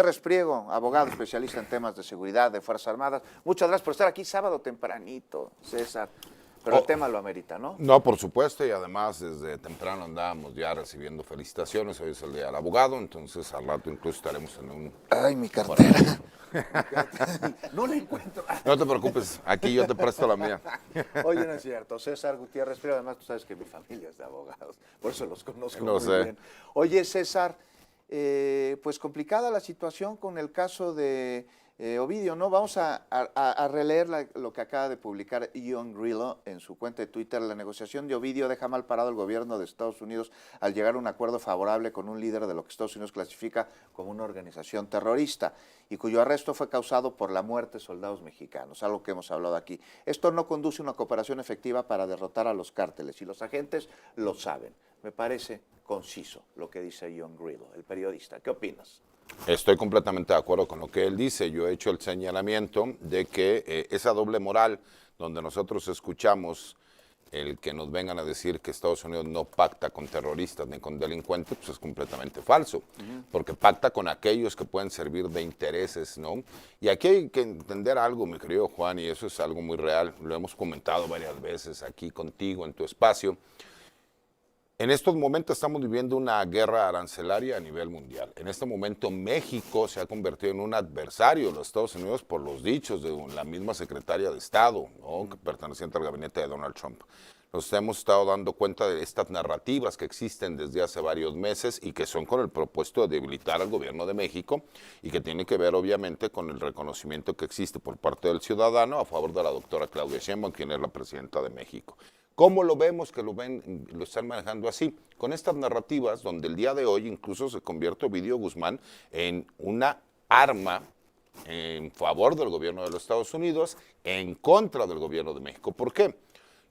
Gutiérrez Priego, abogado especialista en temas de seguridad de Fuerzas Armadas. Muchas gracias por estar aquí sábado tempranito, César. Pero el tema lo amerita, ¿no? No, por supuesto, y además desde temprano andábamos ya recibiendo felicitaciones. Hoy es el día del abogado, entonces al rato incluso estaremos en un... Ay, mi cartera. No la encuentro. No te preocupes, aquí yo te presto la mía. Oye, no es cierto. César Gutiérrez Priego, además tú sabes que mi familia es de abogados, por eso los conozco No muy sé. bien. Oye, César, pues complicada la situación con el caso de Ovidio, ¿no? Vamos a releer lo que acaba de publicar Ian Grillo en su cuenta de Twitter. La negociación de Ovidio deja mal parado al gobierno de Estados Unidos al llegar a un acuerdo favorable con un líder de lo que Estados Unidos clasifica como una organización terrorista y cuyo arresto fue causado por la muerte de soldados mexicanos, algo que hemos hablado aquí. Esto no conduce a una cooperación efectiva para derrotar a los cárteles y los agentes lo saben. Me parece conciso lo que dice Ian Grillo, el periodista. ¿Qué opinas? Estoy completamente de acuerdo con lo que él dice. Yo he hecho el señalamiento de que esa doble moral donde nosotros escuchamos el que nos vengan a decir que Estados Unidos no pacta con terroristas ni con delincuentes, pues es completamente falso, porque pacta con aquellos que pueden servir de intereses, ¿no? Y aquí hay que entender algo, mi querido Juan, y eso es algo muy real, lo hemos comentado varias veces aquí contigo en tu espacio. En estos momentos estamos viviendo una guerra arancelaria a nivel mundial. En este momento México se ha convertido en un adversario de los Estados Unidos por los dichos de la misma secretaria de Estado, ¿no? Perteneciente al gabinete de Donald Trump. Nos hemos estado dando cuenta de estas narrativas que existen desde hace varios meses y que son con el propósito de debilitar al gobierno de México y que tiene que ver obviamente con el reconocimiento que existe por parte del ciudadano a favor de la doctora Claudia Sheinbaum, quien es la presidenta de México. ¿Cómo lo vemos que lo están manejando así? Con estas narrativas donde el día de hoy incluso se convierte Ovidio Guzmán en una arma en favor del gobierno de los Estados Unidos, en contra del gobierno de México. ¿Por qué?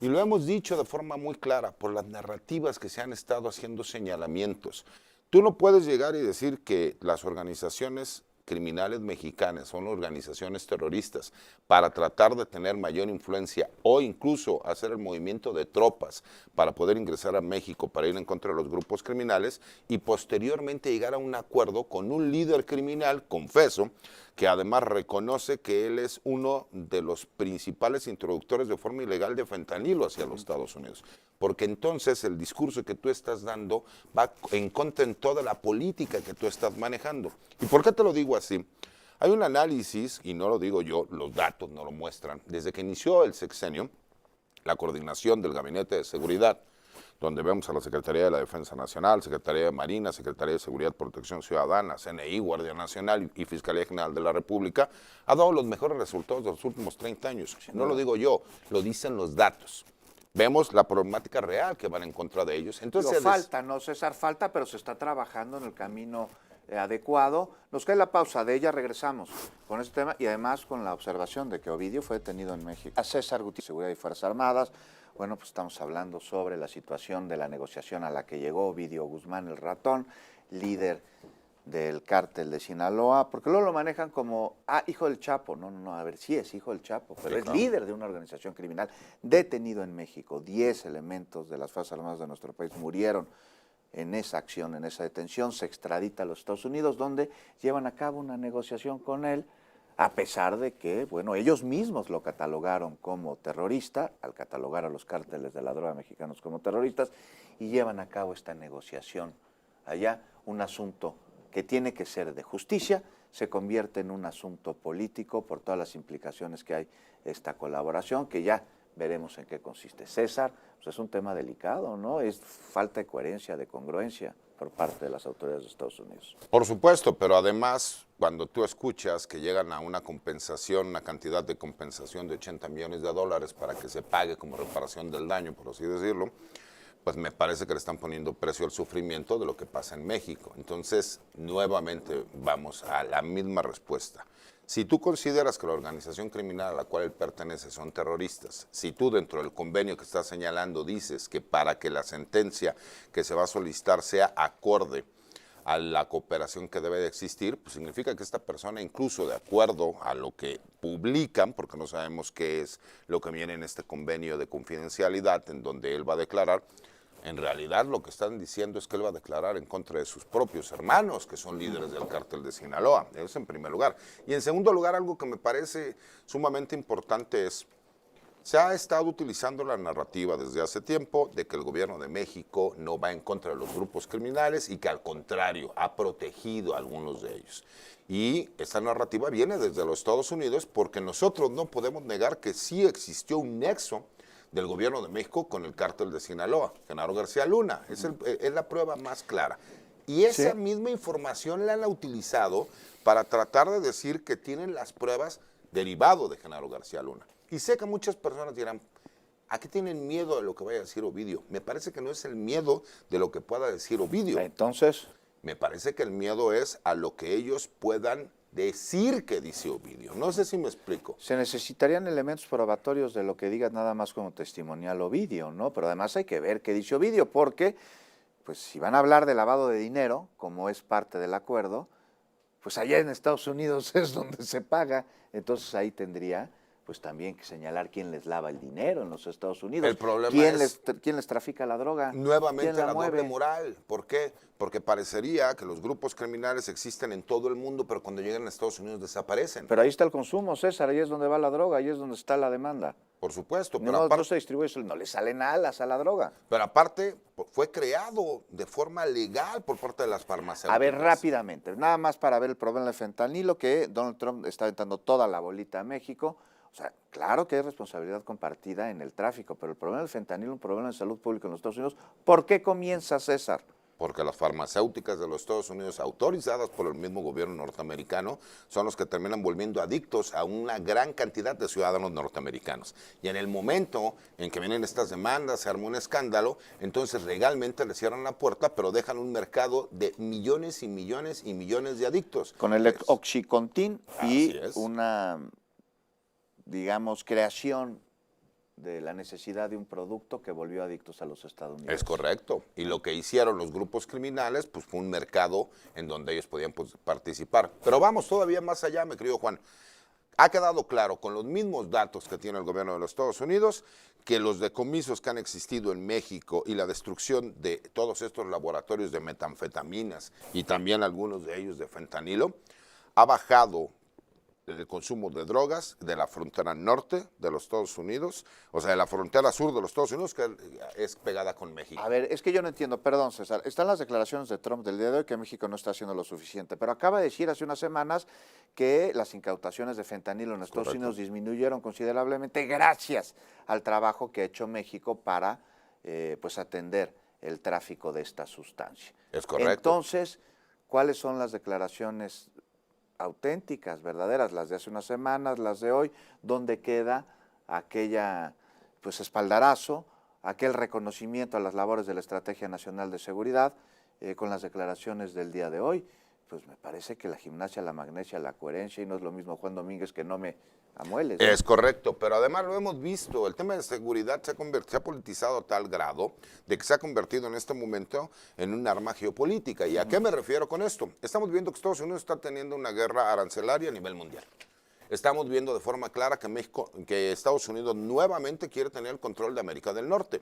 Y lo hemos dicho de forma muy clara, por las narrativas que se han estado haciendo señalamientos. Tú no puedes llegar y decir que las organizaciones criminales mexicanas son organizaciones terroristas para tratar de tener mayor influencia o incluso hacer el movimiento de tropas para poder ingresar a México para ir en contra de los grupos criminales y posteriormente llegar a un acuerdo con un líder criminal, confeso, que además reconoce que él es uno de los principales introductores de forma ilegal de fentanilo hacia los Estados Unidos. Porque entonces el discurso que tú estás dando va en contra en toda la política que tú estás manejando. ¿Y por qué te lo digo así? Hay un análisis, y no lo digo yo, los datos no lo muestran, desde que inició el sexenio, la coordinación del Gabinete de Seguridad, donde vemos a la Secretaría de la Defensa Nacional, Secretaría de Marina, Secretaría de Seguridad y Protección Ciudadana, CNI, Guardia Nacional y Fiscalía General de la República, ha dado los mejores resultados de los últimos 30 años. No lo digo yo, lo dicen los datos. Vemos la problemática real que van en contra de ellos. Entonces, falta, no César, falta, pero se está trabajando en el camino adecuado. Nos cae la pausa, de ella regresamos con este tema y además con la observación de que Ovidio fue detenido en México. A César Gutiérrez, Seguridad y Fuerzas Armadas. Bueno, pues estamos hablando sobre la situación de la negociación a la que llegó Ovidio Guzmán, el ratón, líder del cártel de Sinaloa, porque luego lo manejan como, hijo del Chapo. No, a ver, sí es hijo del Chapo, pero sí, es claro, líder de una organización criminal detenido en México. 10 elementos de las Fuerzas Armadas de nuestro país murieron en esa acción, en esa detención. Se extradita a los Estados Unidos, donde llevan a cabo una negociación con él, a pesar de que, bueno, ellos mismos lo catalogaron como terrorista, al catalogar a los cárteles de la droga mexicanos como terroristas, y llevan a cabo esta negociación allá, un asunto que tiene que ser de justicia, se convierte en un asunto político por todas las implicaciones que hay esta colaboración, que ya veremos en qué consiste. César, pues es un tema delicado, ¿no? Es falta de coherencia, de congruencia por parte de las autoridades de Estados Unidos. Por supuesto, pero además, cuando tú escuchas que llegan a una compensación, una cantidad de compensación de $80 millones para que se pague como reparación del daño, por así decirlo, pues me parece que le están poniendo precio al sufrimiento de lo que pasa en México. Entonces, nuevamente vamos a la misma respuesta. Si tú consideras que la organización criminal a la cual él pertenece son terroristas, si tú dentro del convenio que estás señalando dices que para que la sentencia que se va a solicitar sea acorde a la cooperación que debe de existir, pues significa que esta persona, incluso de acuerdo a lo que publican, porque no sabemos qué es lo que viene en este convenio de confidencialidad en donde él va a declarar, En realidad lo que están diciendo es que él va a declarar en contra de sus propios hermanos, que son líderes del cártel de Sinaloa. Eso en primer lugar. Y en segundo lugar, algo que me parece sumamente importante es, se ha estado utilizando la narrativa desde hace tiempo de que el gobierno de México no va en contra de los grupos criminales y que al contrario ha protegido a algunos de ellos. Y esta narrativa viene desde los Estados Unidos porque nosotros no podemos negar que sí existió un nexo del gobierno de México con el cártel de Sinaloa, Genaro García Luna. Es la prueba más clara. Y esa misma información la han utilizado para tratar de decir que tienen las pruebas derivado de Genaro García Luna. Y sé que muchas personas dirán, ¿a qué tienen miedo de lo que vaya a decir Ovidio? Me parece que no es el miedo de lo que pueda decir Ovidio. Entonces, me parece que el miedo es a lo que ellos puedan decir que dice Ovidio. No sé si me explico. se necesitarían elementos probatorios de lo que diga nada más como testimonial Ovidio, ¿no? Pero además hay que ver qué dice Ovidio, porque pues si van a hablar de lavado de dinero, como es parte del acuerdo, pues allá en Estados Unidos es donde se paga, entonces ahí tendría pues también que señalar quién les lava el dinero en los Estados Unidos. El problema quién les trafica la droga. Nuevamente ¿Quién la mueve? doble moral. ¿Por qué? Porque parecería que los grupos criminales existen en todo el mundo, pero cuando llegan a Estados Unidos desaparecen. Pero ahí está el consumo, César, ahí es donde va la droga, ahí es donde está la demanda. Por supuesto, No se distribuye eso, no le salen alas a la droga. pero aparte fue creado de forma legal por parte de las farmacéuticas. A ver, rápidamente, nada más para ver el problema del fentanilo, que Donald Trump está aventando toda la bolita a México. O sea, claro que hay responsabilidad compartida en el tráfico, pero el problema del fentanilo es un problema de salud pública en los Estados Unidos. ¿Por qué comienza, César? Porque las farmacéuticas de los Estados Unidos, autorizadas por el mismo gobierno norteamericano, son los que terminan volviendo adictos a una gran cantidad de ciudadanos norteamericanos. Y en el momento en que vienen estas demandas, se arma un escándalo, entonces legalmente le cierran la puerta, pero dejan un mercado de millones y millones y millones de adictos. Con el Oxycontin y Así es. una, digamos, creación de la necesidad de un producto que volvió adictos a los estadounidenses. Es correcto. Y lo que hicieron los grupos criminales, pues fue un mercado en donde ellos podían participar. Pero vamos todavía más allá, mi querido Juan. Ha quedado claro con los mismos datos que tiene el gobierno de los Estados Unidos que los decomisos que han existido en México y la destrucción de todos estos laboratorios de metanfetaminas y también algunos de ellos de fentanilo ha bajado el consumo de drogas de la frontera norte de los Estados Unidos, o sea, de la frontera sur de los Estados Unidos, que es pegada con México. A ver, es que yo no entiendo, perdón César, están las declaraciones de Trump del día de hoy que México no está haciendo lo suficiente, pero acaba de decir hace unas semanas que las incautaciones de fentanilo en Estados Unidos disminuyeron considerablemente gracias al trabajo que ha hecho México para pues atender el tráfico de esta sustancia. Es correcto. Entonces, ¿cuáles son las declaraciones auténticas, verdaderas, las de hace unas semanas, las de hoy, donde queda aquella pues espaldarazo, aquel reconocimiento a las labores de la Estrategia Nacional de Seguridad con las declaraciones del día de hoy? Pues me parece que la gimnasia, la magnesia, la coherencia, y no es lo mismo Juan Domínguez que no me amueles. Es correcto, pero además lo hemos visto, el tema de seguridad se ha politizado a tal grado de que se ha convertido en este momento en un arma geopolítica. ¿Y a qué me refiero con esto? Estamos viendo que Estados Unidos está teniendo una guerra arancelaria a nivel mundial. Estamos viendo de forma clara que Estados Unidos nuevamente quiere tener el control de América del Norte.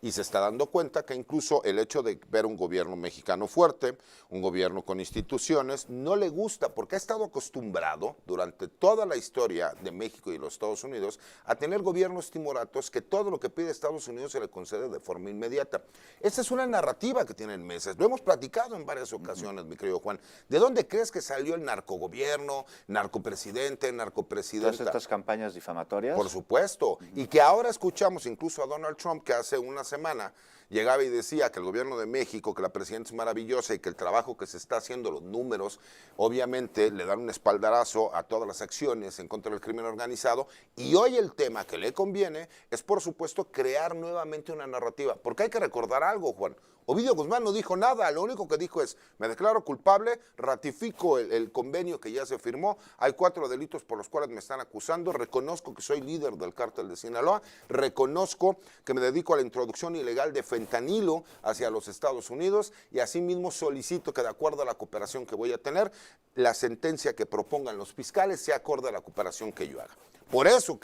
Y se está dando cuenta que incluso el hecho de ver un gobierno mexicano fuerte, un gobierno con instituciones, no le gusta porque ha estado acostumbrado durante toda la historia de México y los Estados Unidos a tener gobiernos timoratos que todo lo que pide Estados Unidos se le concede de forma inmediata. Esa es una narrativa que tienen meses. Lo hemos platicado en varias ocasiones, mi querido Juan. ¿De dónde crees que salió el narcogobierno, narcopresidente, narcopresidenta? Todas estas campañas difamatorias. Por supuesto. Y que ahora escuchamos incluso a Donald Trump, que hace unas semana llegaba y decía que el gobierno de México, que la presidenta es maravillosa y que el trabajo que se está haciendo, los números, obviamente le dan un espaldarazo a todas las acciones en contra del crimen organizado. Y hoy el tema que le conviene es, por supuesto, crear nuevamente una narrativa. Porque hay que recordar algo, Juan. Ovidio Guzmán no dijo nada, lo único que dijo es, me declaro culpable, ratifico el convenio que ya se firmó, hay 4 delitos por los cuales me están acusando, reconozco que soy líder del cártel de Sinaloa, reconozco que me dedico a la introducción ilegal de fentanilo hacia los Estados Unidos y asimismo solicito que de acuerdo a la cooperación que voy a tener, la sentencia que propongan los fiscales sea acorde a la cooperación que yo haga. Por eso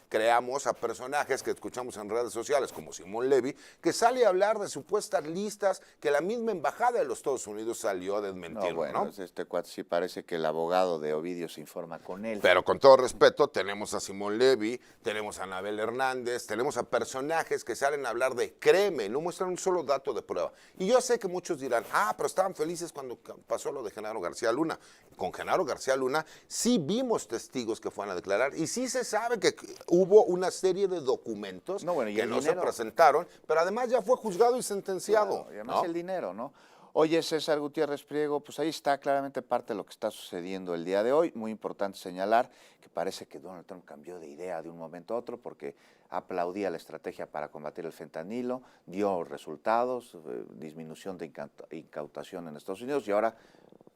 creamos a personajes que escuchamos en redes sociales, como Simón Levy, que sale a hablar de supuestas listas que la misma embajada de los Estados Unidos salió a desmentir, No, bueno, ¿no? este cuate sí parece que el abogado de Ovidio se informa con él. Pero con todo respeto, tenemos a Simón Levy, tenemos a Anabel Hernández, tenemos a personajes que salen a hablar de, créeme, no muestran un solo dato de prueba. Y yo sé que muchos dirán, pero estaban felices cuando pasó lo de Genaro García Luna. Con Genaro García Luna sí vimos testigos que fueron a declarar y sí se sabe que hubo una serie de documentos que no se presentaron, pero además ya fue juzgado y sentenciado. Claro, y además ¿no? el dinero, ¿no? Oye, César Gutiérrez Priego, pues ahí está claramente parte de lo que está sucediendo el día de hoy. Muy importante señalar que parece que Donald Trump cambió de idea de un momento a otro porque aplaudía la estrategia para combatir el fentanilo, dio resultados, disminución de incautación en Estados Unidos y ahora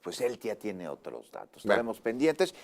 pues él ya tiene otros datos. Estaremos pendientes